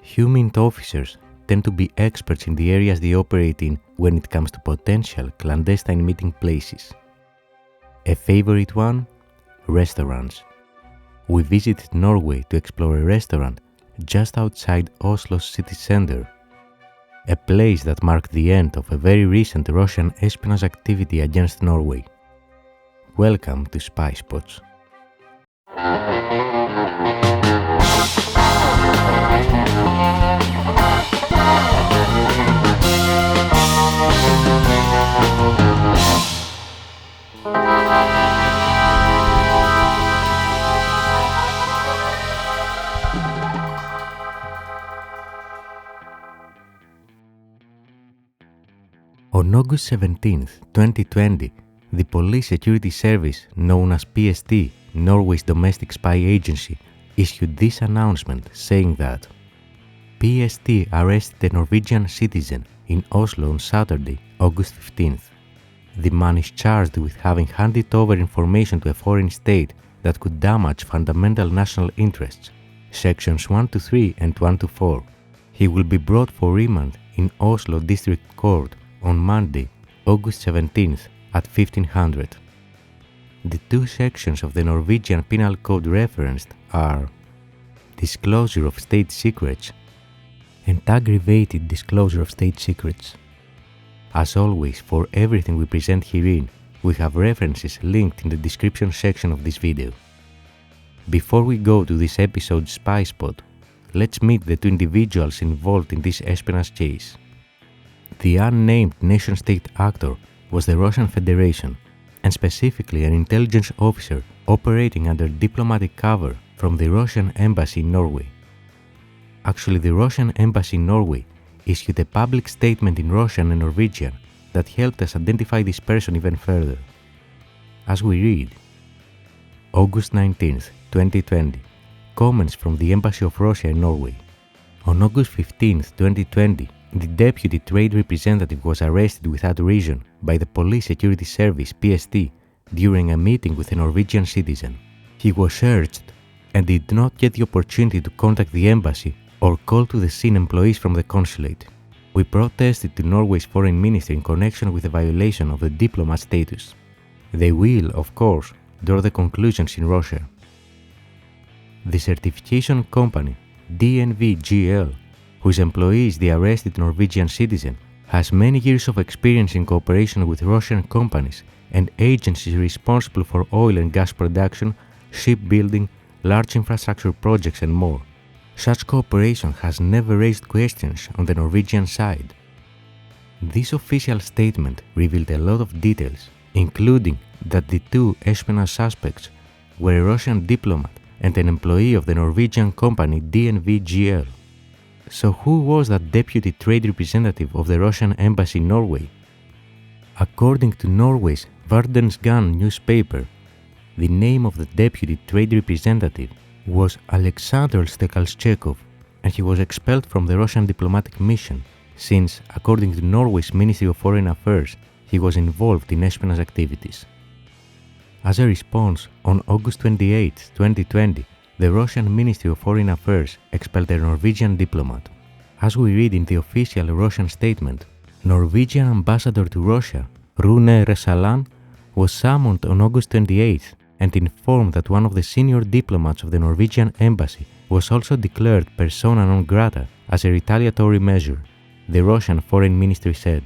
Human officers tend to be experts in the areas they operate in when it comes to potential clandestine meeting places. A favorite one? Restaurants. We visited Norway to explore a restaurant just outside Oslo's city center, a place that marked the end of a very recent Russian espionage activity against Norway. Welcome to Spy Spots. On August 17, 2020, the police security service known as PST, Norway's domestic spy agency, issued this announcement saying that PST arrested a Norwegian citizen in Oslo on Saturday, August 15th. The man is charged with having handed over information to a foreign state that could damage fundamental national interests, sections 1 to 3 and 1 to 4. He will be brought for remand in Oslo District Court on Monday, August 17th at 1500. The two sections of the Norwegian Penal Code referenced are disclosure of state secrets and aggravated disclosure of state secrets. As always, for everything we present herein, we have references linked in the description section of this video. Before we go to this episode's spy spot, let's meet the two individuals involved in this espionage case. The unnamed nation-state actor was the Russian Federation, and specifically an intelligence officer operating under diplomatic cover from the Russian Embassy in Norway. Actually, the Russian Embassy in Norway issued a public statement in Russian and Norwegian that helped us identify this person even further. As we read, August 19, 2020, comments from the Embassy of Russia in Norway. On August 15, 2020, the deputy trade representative was arrested without reason by the police security service PST during a meeting with a Norwegian citizen. He was searched and did not get the opportunity to contact the embassy or call to the scene employees from the consulate. We protested to Norway's foreign ministry in connection with the violation of the diplomat status. They will, of course, draw the conclusions in Russia. The certification company DNV-GL, whose employee is the arrested Norwegian citizen, has many years of experience in cooperation with Russian companies and agencies responsible for oil and gas production, shipbuilding, large infrastructure projects and more. Such cooperation has never raised questions on the Norwegian side. This official statement revealed a lot of details, including that the two espionage suspects were a Russian diplomat and an employee of the Norwegian company DNV-GL. So who was that deputy trade representative of the Russian embassy in Norway? According to Norway's Verdensgang newspaper, the name of the deputy trade representative was Alexander Stekolshchikov, and he was expelled from the Russian diplomatic mission since, according to Norway's Ministry of Foreign Affairs, he was involved in espionage activities. As a response, on August 28, 2020, the Russian Ministry of Foreign Affairs expelled a Norwegian diplomat. As we read in the official Russian statement, Norwegian ambassador to Russia, Rune Resalan, was summoned on August 28 and informed that one of the senior diplomats of the Norwegian embassy was also declared persona non grata as a retaliatory measure, the Russian Foreign Ministry said.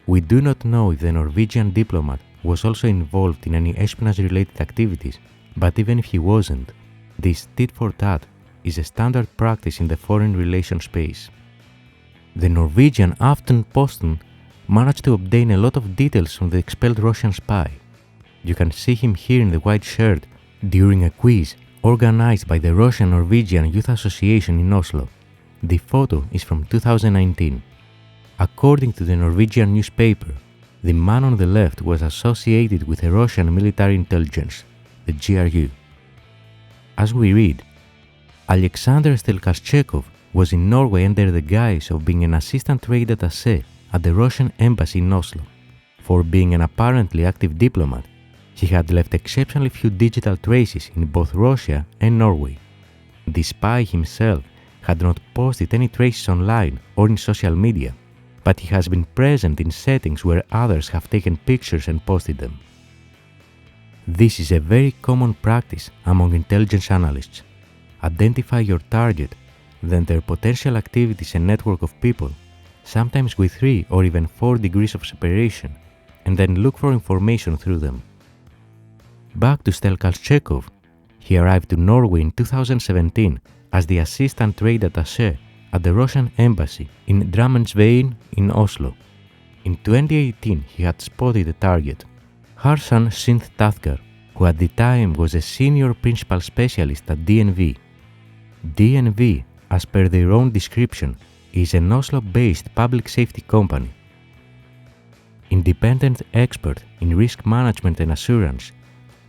We do not know if the Norwegian diplomat was also involved in any espionage-related activities, but even if he wasn't, this tit for tat is a standard practice in the foreign relations space. The Norwegian Aftenposten managed to obtain a lot of details from the expelled Russian spy. You can see him here in the white shirt during a quiz organized by the Russian-Norwegian Youth Association in Oslo. The photo is from 2019. According to the Norwegian newspaper, the man on the left was associated with the Russian military intelligence, the GRU. As we read, Alexander Stekolshchikov was in Norway under the guise of being an assistant trade attaché at the Russian embassy in Oslo. For being an apparently active diplomat, he had left exceptionally few digital traces in both Russia and Norway. The spy himself had not posted any traces online or in social media, but he has been present in settings where others have taken pictures and posted them. This is a very common practice among intelligence analysts. Identify your target, then their potential activities and network of people, sometimes with 3 or even 4 degrees of separation, and then look for information through them. Back to Stekolshchikov, he arrived to Norway in 2017 as the assistant trade attaché at the Russian embassy in Drammensveien in Oslo. In 2018, he had spotted a target, Harsharn Singh Tathgar, who at the time was a senior principal specialist at DNV. DNV, as per their own description, is an Oslo-based public safety company. Independent expert in risk management and assurance,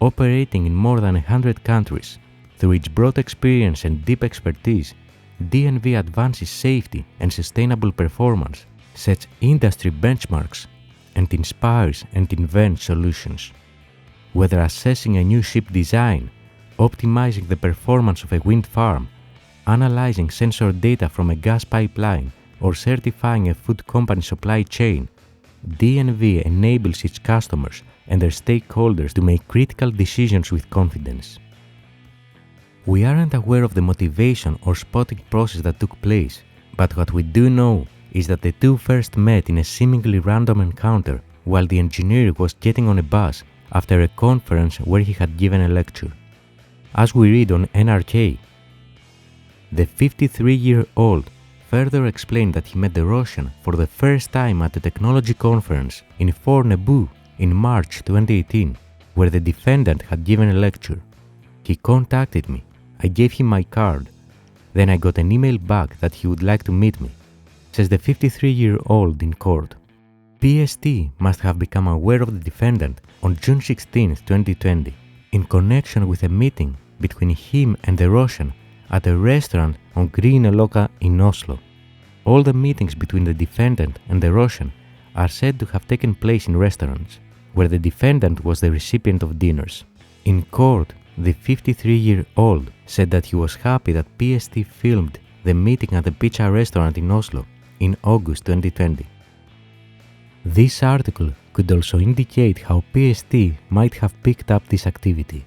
operating in more than 100 countries. Through its broad experience and deep expertise, DNV advances safety and sustainable performance, sets industry benchmarks, and inspires and invents solutions. Whether assessing a new ship design, optimizing the performance of a wind farm, analyzing sensor data from a gas pipeline, or certifying a food company supply chain, DNV enables its customers and their stakeholders to make critical decisions with confidence. We aren't aware of the motivation or spotting process that took place, but what we do know is that the two first met in a seemingly random encounter while the engineer was getting on a bus after a conference where he had given a lecture. As we read on NRK, the 53-year-old further explained that he met the Russian for the first time at a technology conference in Fornebu in March 2018, where the defendant had given a lecture. He contacted me, I gave him my card, then I got an email back that he would like to meet me, says the 53-year-old in court. PST must have become aware of the defendant on June 16, 2020, in connection with a meeting between him and the Russian at a restaurant on Grünerløkka in Oslo. All the meetings between the defendant and the Russian are said to have taken place in restaurants, where the defendant was the recipient of dinners. In court, the 53-year-old said that he was happy that PST filmed the meeting at the pizza restaurant in Oslo in August 2020. This article could also indicate how PST might have picked up this activity.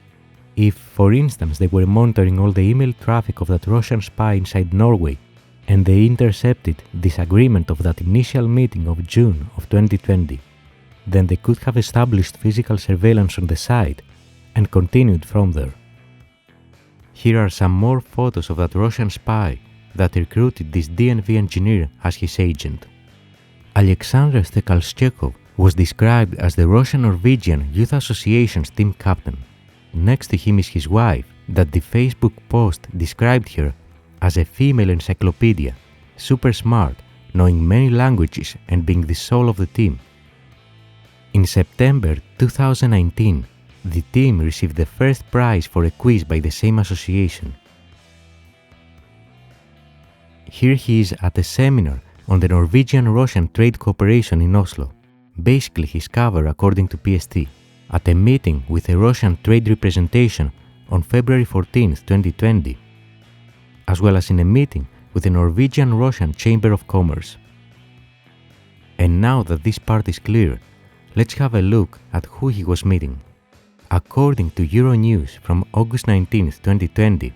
If, for instance, they were monitoring all the email traffic of that Russian spy inside Norway, and they intercepted this agreement of that initial meeting of June of 2020, then they could have established physical surveillance on the site and continued from there. Here are some more photos of that Russian spy that recruited this DNV engineer as his agent. Alexander Stekolshchikov was described as the Russian-Norwegian Youth Association's team captain. Next to him is his wife, that the Facebook post described her as a female encyclopedia, super smart, knowing many languages and being the soul of the team. In September 2019, the team received the first prize for a quiz by the same association. Here he is at a seminar on the Norwegian-Russian trade cooperation in Oslo, basically his cover according to PST, at a meeting with a Russian trade representation on February 14, 2020, as well as in a meeting with the Norwegian-Russian Chamber of Commerce. And now that this part is clear, let's have a look at who he was meeting. According to Euronews from August 19, 2020,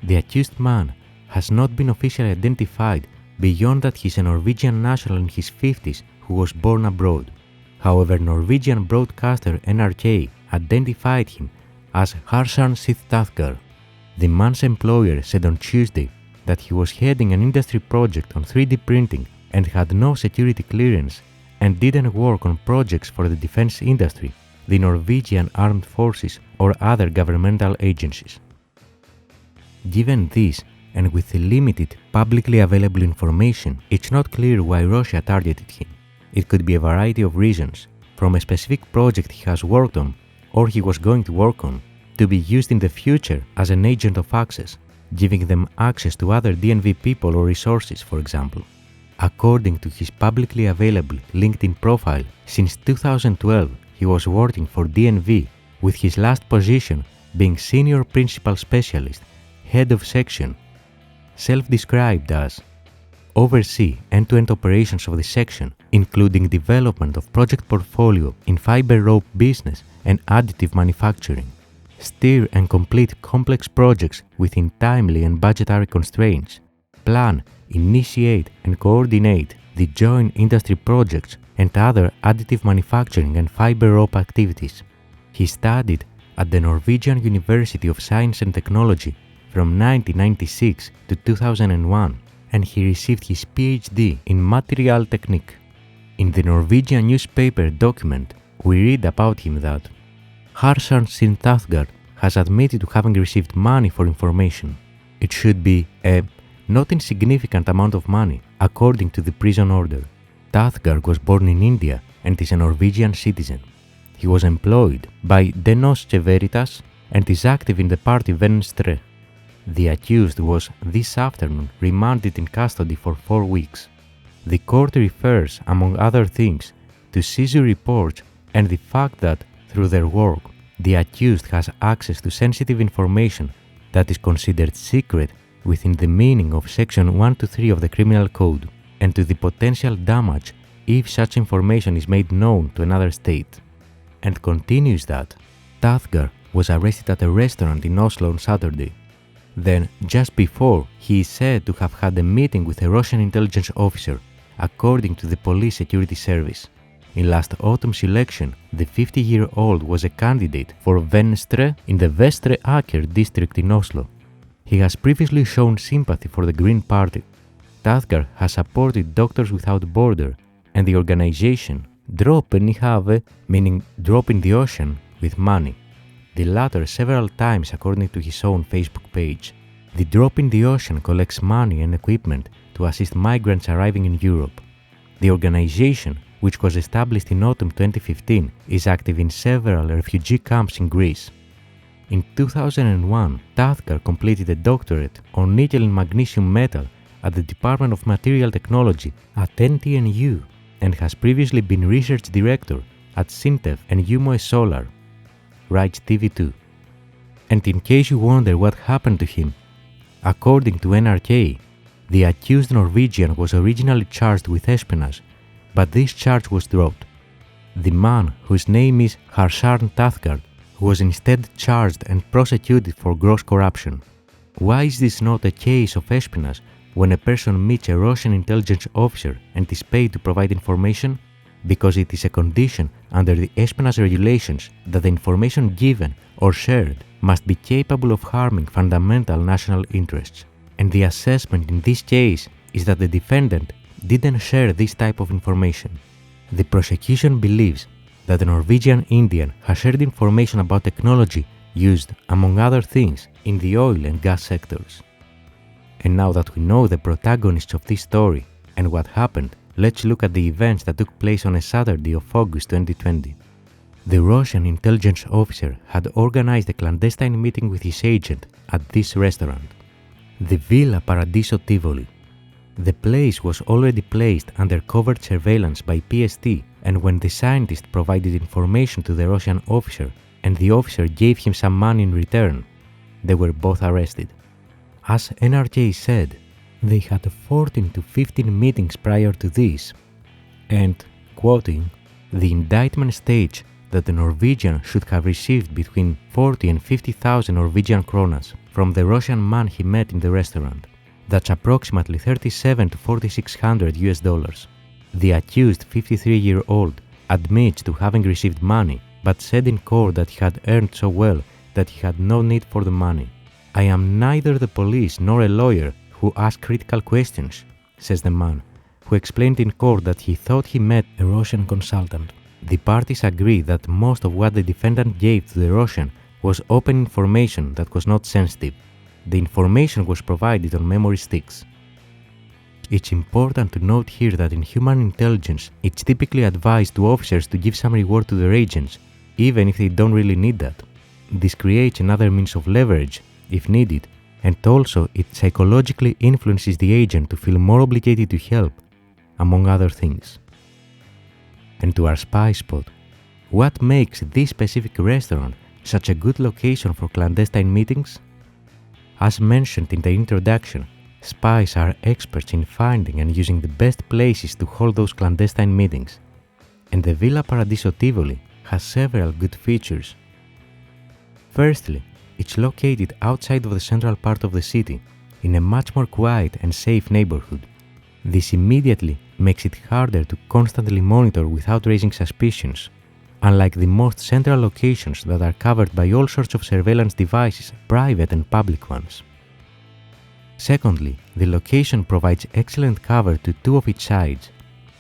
the accused man has not been officially identified beyond that he's a Norwegian national in his 50s who was born abroad. However, Norwegian broadcaster NRK identified him as Harsharn Singh Tathgar. The man's employer said on Tuesday that he was heading an industry project on 3D printing and had no security clearance and didn't work on projects for the defense industry, the Norwegian Armed Forces or other governmental agencies. Given this, and with the limited publicly available information, it's not clear why Russia targeted him. It could be a variety of reasons, from a specific project he has worked on or he was going to work on, to be used in the future as an agent of access, giving them access to other DNV people or resources, for example. According to his publicly available LinkedIn profile, since 2012 he was working for DNV, with his last position being Senior Principal Specialist, Head of Section. self-described as oversee end-to-end operations of the section, including development of project portfolio in fiber rope business and additive manufacturing, steer and complete complex projects within timely and budgetary constraints, plan, initiate and coordinate the joint industry projects and other additive manufacturing and fiber rope activities. He studied at the Norwegian University of Science and Technology from 1996 to 2001, and he received his PhD in material technique. In the Norwegian newspaper document, we read about him that Harsharn Singh Tathgar has admitted to having received money for information. It should be a not insignificant amount of money, according to the prison order. Tathgar was born in India and is a Norwegian citizen. He was employed by Denosce Veritas and is active in the party Venstre. The accused was this afternoon remanded in custody for 4 weeks. The court refers, among other things, to seizure reports and the fact that, through their work, the accused has access to sensitive information that is considered secret within the meaning of Section 123 of the Criminal Code, and to the potential damage if such information is made known to another state. And continues that Tathgar was arrested at a restaurant in Oslo on Saturday. Then, just before, he is said to have had a meeting with a Russian intelligence officer, according to the police security service. In last autumn's election, the 50-year-old was a candidate for Venstre in the Vestre Aker district in Oslo. He has previously shown sympathy for the Green Party. Tathgar has supported Doctors Without Borders and the organization Droppen i Havet, meaning drop in the ocean, with money. The latter several times according to his own Facebook page. The Drop in the Ocean collects money and equipment to assist migrants arriving in Europe. The organization, which was established in autumn 2015, is active in several refugee camps in Greece. In 2001, Tathgar completed a doctorate on nickel and magnesium metal at the Department of Material Technology at NTNU and has previously been research director at Sintef and Umoe Solar, writes TV2. And in case you wonder what happened to him, according to NRK, the accused Norwegian was originally charged with espionage, but this charge was dropped. The man, whose name is Harsharn Tathgar, was instead charged and prosecuted for gross corruption. Why is this not a case of espionage when a person meets a Russian intelligence officer and is paid to provide information? Because it is a condition under the espionage regulations that the information given or shared must be capable of harming fundamental national interests. And the assessment in this case is that the defendant didn't share this type of information. The prosecution believes that the Norwegian Indian has shared information about technology used, among other things, in the oil and gas sectors. And now that we know the protagonists of this story and what happened, let's look at the events that took place on a Saturday of August 2020. The Russian intelligence officer had organized a clandestine meeting with his agent at this restaurant, the Villa Paradiso Tivoli. The place was already placed under covert surveillance by PST, and when the scientist provided information to the Russian officer and the officer gave him some money in return, they were both arrested. As NRK said, they had 14 to 15 meetings prior to this, and, quoting, the indictment states that the Norwegian should have received between 40 and 50,000 Norwegian kronas from the Russian man he met in the restaurant. That's approximately 37 to 4,600 US dollars. The accused 53-year-old admits to having received money, but said in court that he had earned so well that he had no need for the money. I am neither the police nor a lawyer who asks critical questions, says the man, who explained in court that he thought he met a Russian consultant. The parties agree that most of what the defendant gave to the Russian was open information that was not sensitive. The information was provided on memory sticks. It's important to note here that in human intelligence, it's typically advised to officers to give some reward to their agents, even if they don't really need that. This creates another means of leverage, if needed, and also it psychologically influences the agent to feel more obligated to help, among other things. And to our spy spot, what makes this specific restaurant such a good location for clandestine meetings? As mentioned in the introduction, spies are experts in finding and using the best places to hold those clandestine meetings, and the Villa Paradiso Tivoli has several good features. Firstly, it's located outside of the central part of the city, in a much more quiet and safe neighborhood. This immediately makes it harder to constantly monitor without raising suspicions, unlike the most central locations that are covered by all sorts of surveillance devices, private and public ones. Secondly, the location provides excellent cover to two of its sides,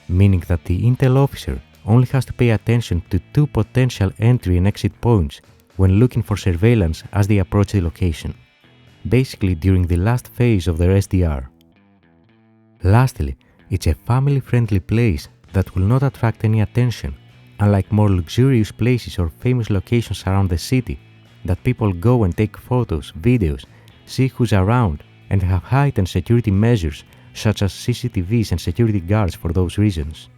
meaning that the intel officer only has to pay attention to two potential entry and exit points when looking for surveillance as they approach the location, basically during the last phase of their SDR. Lastly, it's a family-friendly place that will not attract any attention, unlike more luxurious places or famous locations around the city that people go and take photos, videos, see who's around, and have heightened security measures such as CCTVs and security guards for those reasons.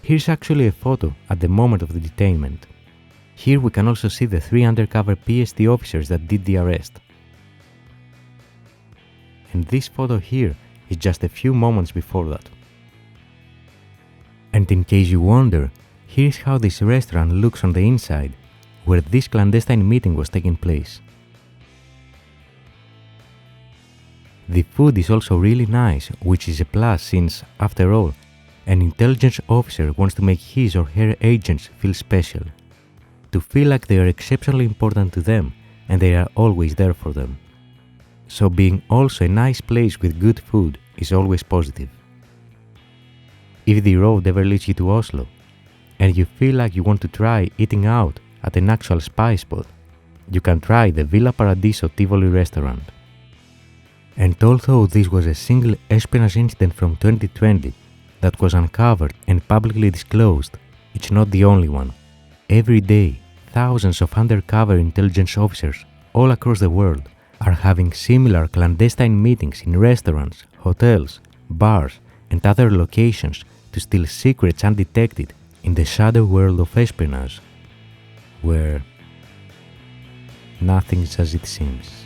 Here's actually a photo at the moment of the detainment. Here we can also see the three undercover PST officers that did the arrest. And this photo here is just a few moments before that. And in case you wonder, here's how this restaurant looks on the inside, where this clandestine meeting was taking place. The food is also really nice, which is a plus since, after all, an intelligence officer wants to make his or her agents feel special, to feel like they are exceptionally important to them and they are always there for them. So being also a nice place with good food is always positive. If the road ever leads you to Oslo, and you feel like you want to try eating out at an actual spy spot, you can try the Villa Paradiso Tivoli restaurant. And although this was a single espionage incident from 2020 that was uncovered and publicly disclosed, it's not the only one. Every day, thousands of undercover intelligence officers all across the world are having similar clandestine meetings in restaurants, hotels, bars, and other locations to steal secrets undetected in the shadow world of espionage, where nothing is as it seems.